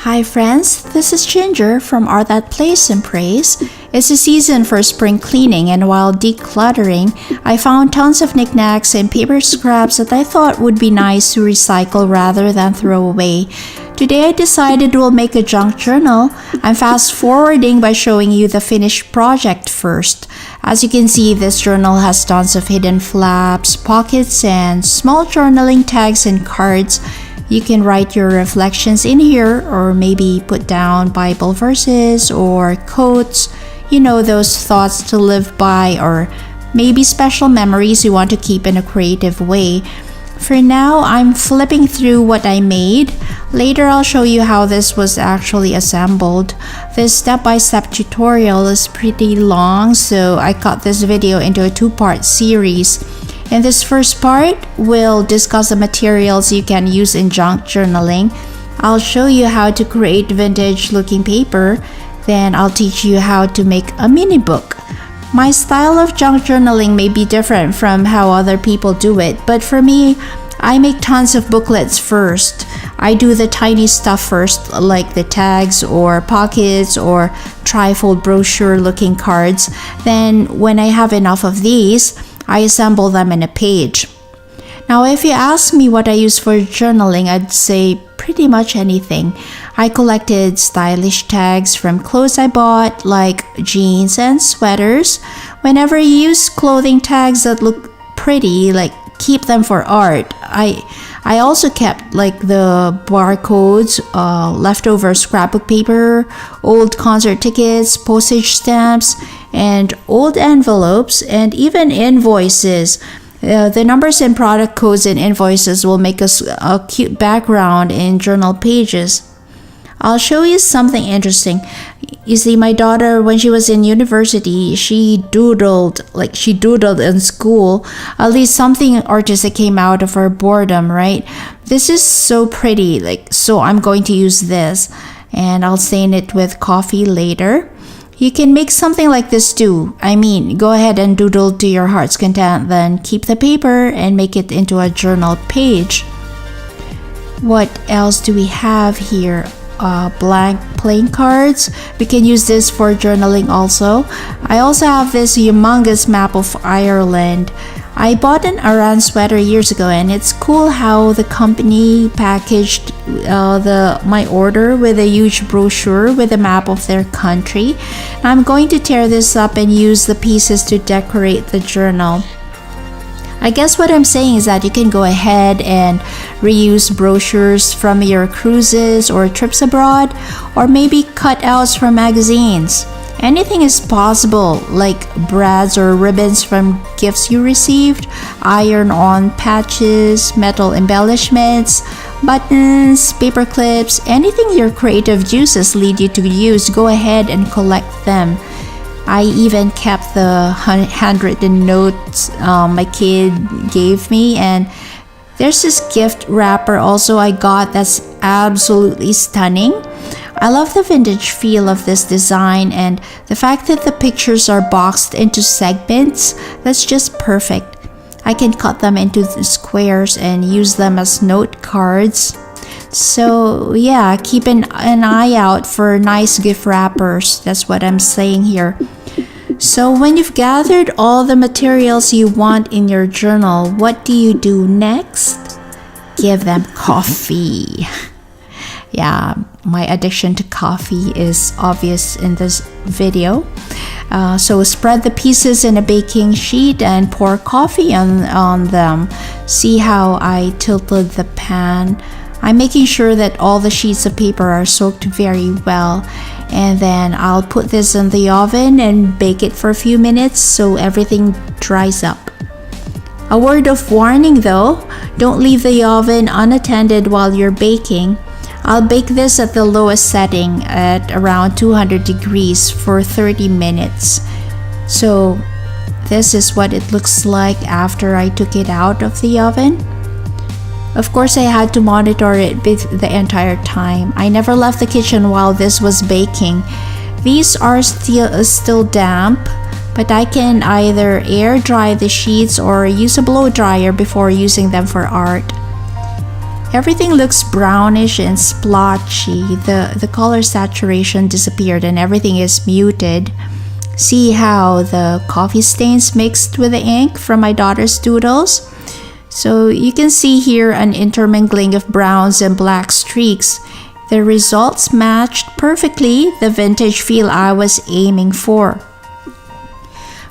Hi friends, this is Ginger from Art That Plays and Prays. It's a season for spring cleaning, and while decluttering, I found tons of knickknacks and paper scraps that I thought would be nice to recycle rather than throw away. Today I decided we'll make a junk journal. I'm fast forwarding by showing you the finished project first. As you can see, this journal has tons of hidden flaps, pockets, and small journaling tags and cards. You can write your reflections in here, or maybe put down Bible verses or quotes, those thoughts to live by, or maybe special memories you want to keep in a creative way. For now, I'm flipping through what I made. Later, I'll show you how this was actually assembled. This step-by-step tutorial is pretty long, so I cut this video into a two-part series. In this first part, we'll discuss the materials you can use in junk journaling. I'll show you how to create vintage-looking paper. Then I'll teach you how to make a mini book. My style of junk journaling may be different from how other people do it, but for me, I make tons of booklets first. I do the tiny stuff first, like the tags or pockets or trifold brochure-looking cards. Then, when I have enough of these, I assemble them in a page. Now, if you ask me what I use for journaling, I'd say pretty much anything. I collected stylish tags from clothes I bought, like jeans and sweaters. Whenever you use clothing tags that look pretty, keep them for art. I also kept the barcodes, leftover scrapbook paper, old concert tickets, postage stamps, and old envelopes, and even invoices. The numbers and product codes and invoices will make us a cute background in journal pages. I'll show you something interesting. You see, my daughter, when she was in university, she doodled in school. At least something artistic came out of her boredom, right? This is so pretty, so I'm going to use this, and I'll stain it with coffee later. You can make something like this too. Go ahead and doodle to your heart's content, then keep the paper and make it into a journal page. What else do we have here? Blank playing cards. We can use this for journaling also. I also have this humongous map of Ireland. I bought an Aran sweater years ago, and it's cool how the company packaged my order with a huge brochure with a map of their country. I'm going to tear this up and use the pieces to decorate the journal. I guess what I'm saying is that you can go ahead and reuse brochures from your cruises or trips abroad, or maybe cutouts from magazines. Anything is possible, like brads or ribbons from gifts you received, iron-on patches, metal embellishments, buttons, paper clips, anything your creative juices lead you to use, go ahead and collect them. I even kept the handwritten notes my kid gave me, and there's this gift wrapper also I got that's absolutely stunning. I love the vintage feel of this design, and the fact that the pictures are boxed into segments, that's just perfect. I can cut them into squares and use them as note cards. So yeah, keep an eye out for nice gift wrappers. That's what I'm saying here. So when you've gathered all the materials you want in your journal, what do you do next? Give them coffee. Yeah, my addiction to coffee is obvious in this video. So spread the pieces in a baking sheet and pour coffee on them. See how I tilted the pan? I'm making sure that all the sheets of paper are soaked very well. And then I'll put this in the oven and bake it for a few minutes so everything dries up. A word of warning though, don't leave the oven unattended while you're baking. I'll bake this at the lowest setting at around 200 degrees for 30 minutes. So this is what it looks like after I took it out of the oven. Of course, I had to monitor it the entire time. I never left the kitchen while this was baking. These are still damp, but I can either air dry the sheets or use a blow dryer before using them for art. Everything looks brownish and splotchy. The color saturation disappeared and everything is muted. See how the coffee stains mixed with the ink from my daughter's doodles? So you can see here an intermingling of browns and black streaks. The results matched perfectly the vintage feel I was aiming for.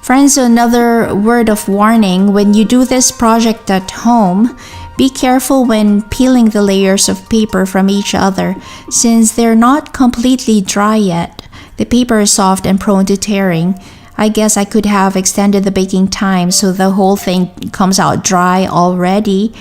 Friends, another word of warning: when you do this project at home, be careful when peeling the layers of paper from each other, since they're not completely dry yet. The paper is soft and prone to tearing. I guess I could have extended the baking time so the whole thing comes out dry already.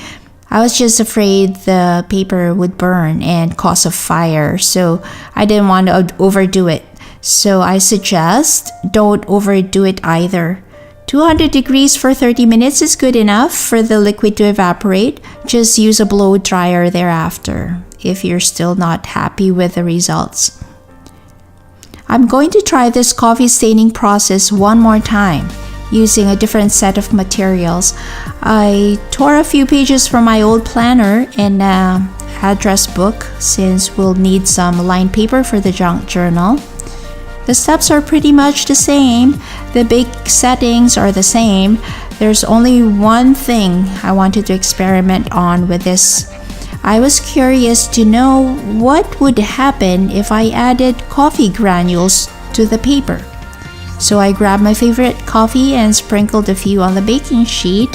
I was just afraid the paper would burn and cause a fire, so I didn't want to overdo it. So I suggest don't overdo it either. 200 degrees for 30 minutes is good enough for the liquid to evaporate. Just use a blow dryer thereafter if you're still not happy with the results. I'm going to try this coffee staining process one more time using a different set of materials. I tore a few pages from my old planner and address book, since we'll need some lined paper for the junk journal. The steps are pretty much the same. The bake settings are the same. There's only one thing I wanted to experiment on with this. I was curious to know what would happen if I added coffee granules to the paper. So I grabbed my favorite coffee and sprinkled a few on the baking sheet.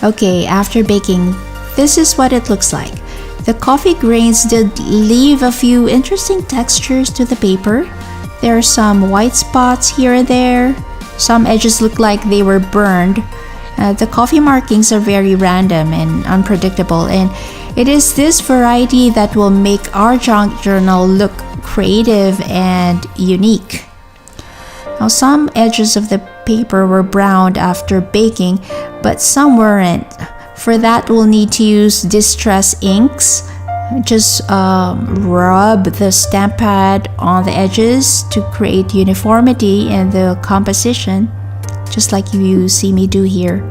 Okay, after baking, this is what it looks like. The coffee grains did leave a few interesting textures to the paper. There are some white spots here and there. Some edges look like they were burned. The coffee markings are very random and unpredictable, and it is this variety that will make our junk journal look creative and unique. Now, some edges of the paper were browned after baking, but some weren't. For that, we'll need to use distress inks. Just rub the stamp pad on the edges to create uniformity in the composition, just like you see me do here.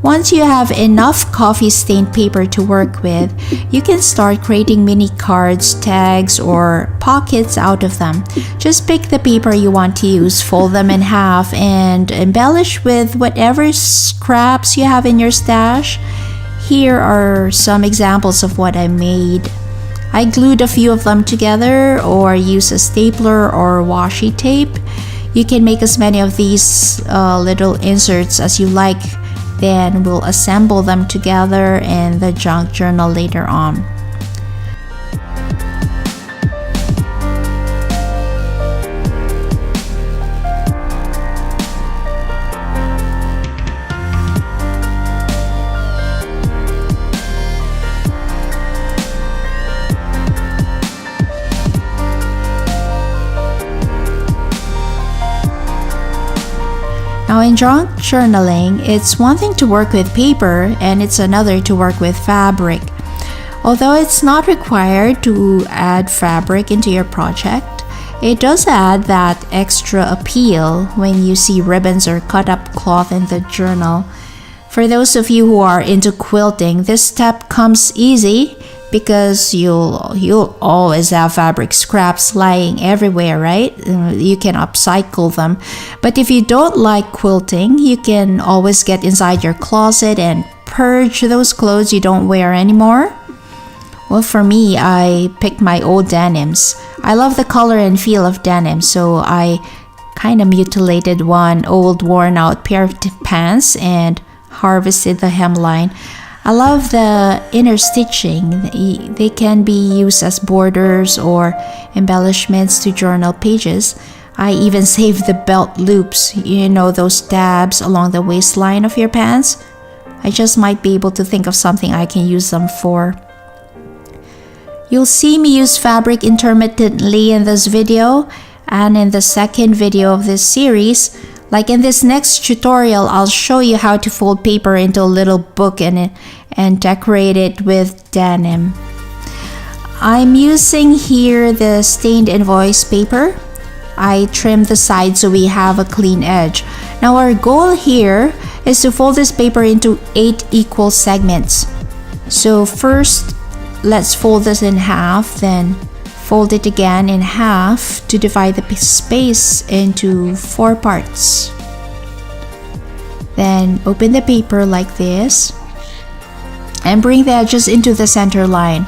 Once you have enough coffee stained paper to work with, you can start creating mini cards, tags, or pockets out of them. Just pick the paper you want to use, fold them in half, and embellish with whatever scraps you have in your stash. Here are some examples of what I made. I glued a few of them together or use a stapler or washi tape. You can make as many of these little inserts as you like. Then we'll assemble them together in the junk journal later on. Now, in junk journaling, it's one thing to work with paper and it's another to work with fabric. Although it's not required to add fabric into your project, it does add that extra appeal when you see ribbons or cut up cloth in the journal. For those of you who are into quilting, this step comes easy because you'll always have fabric scraps lying everywhere, right? You can upcycle them. But if you don't like quilting, you can always get inside your closet and purge those clothes you don't wear anymore. Well, for me, I picked my old denims. I love the color and feel of denim, so I kind of mutilated one old worn out pair of pants and harvested the hemline. I love the inner stitching. They can be used as borders or embellishments to journal pages. I even saved the belt loops, those tabs along the waistline of your pants. I just might be able to think of something I can use them for. You'll see me use fabric intermittently in this video and in the second video of this series. Like in this next tutorial, I'll show you how to fold paper into a little book and decorate it with denim. I'm using here the stained invoice paper. I trimmed the side so we have a clean edge. Now our goal here is to fold this paper into 8 equal segments. So first, let's fold this in half, then fold it again in half to divide the space into 4 parts. Then open the paper like this and bring the edges into the center line.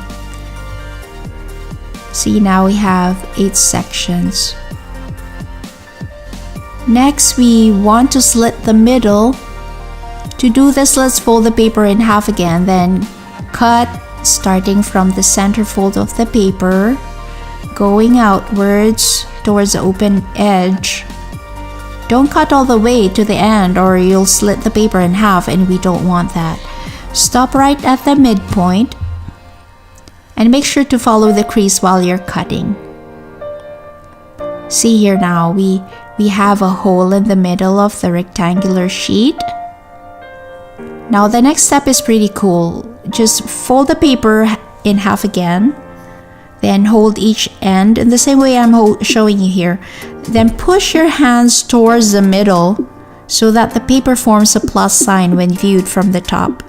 See, now we have 8 sections. Next, we want to slit the middle. To do this, let's fold the paper in half again, then cut starting from the center fold of the paper, going outwards towards the open edge. Don't cut all the way to the end or you'll slit the paper in half, and we don't want that. Stop right at the midpoint and make sure to follow the crease while you're cutting. See here now, we have a hole in the middle of the rectangular sheet. Now the next step is pretty cool. Just fold the paper in half again, then hold each end in the same way I'm showing you here. Then push your hands towards the middle so that the paper forms a plus sign when viewed from the top.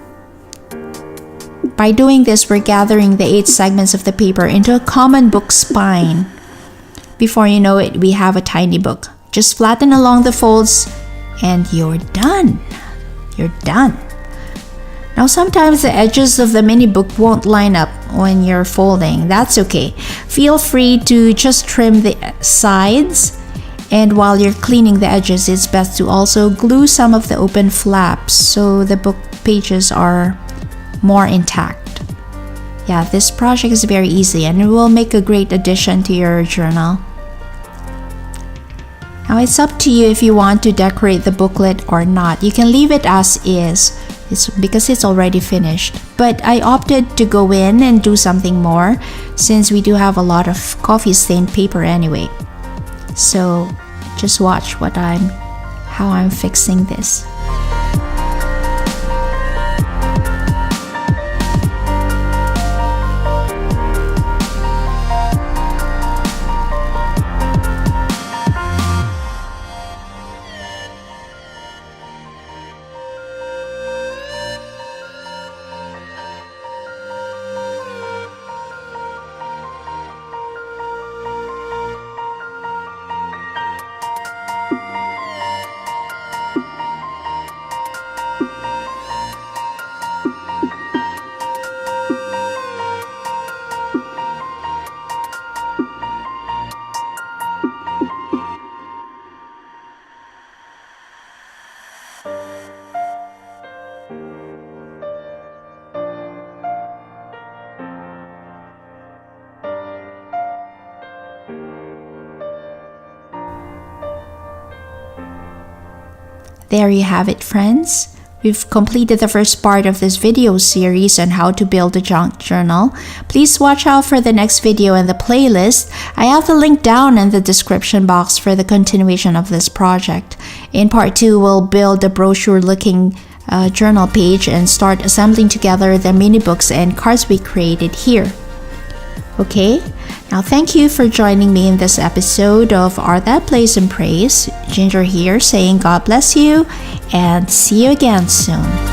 By doing this, we're gathering the 8 segments of the paper into a common book spine. Before you know it, we have a tiny book. Just flatten along the folds and you're done. You're done. Now sometimes the edges of the mini book won't line up when you're folding. That's okay. Feel free to just trim the sides, and while you're cleaning the edges, it's best to also glue some of the open flaps so the book pages are more intact. Yeah, this project is very easy and it will make a great addition to your journal. Now it's up to you if you want to decorate the booklet or not. You can leave it as is. Because it's already finished, but I opted to go in and do something more since we do have a lot of coffee stained paper anyway. So just watch how I'm fixing this. There you have it, friends. We've completed the first part of this video series on how to build a junk journal. Please watch out for the next video in the playlist. I have the link down in the description box for the continuation of this project. In part 2, we'll build a brochure-looking journal page and start assembling together the mini books and cards we created here. Okay? Now, thank you for joining me in this episode of Art That Plays and Prays. Ginger here saying God bless you and see you again soon.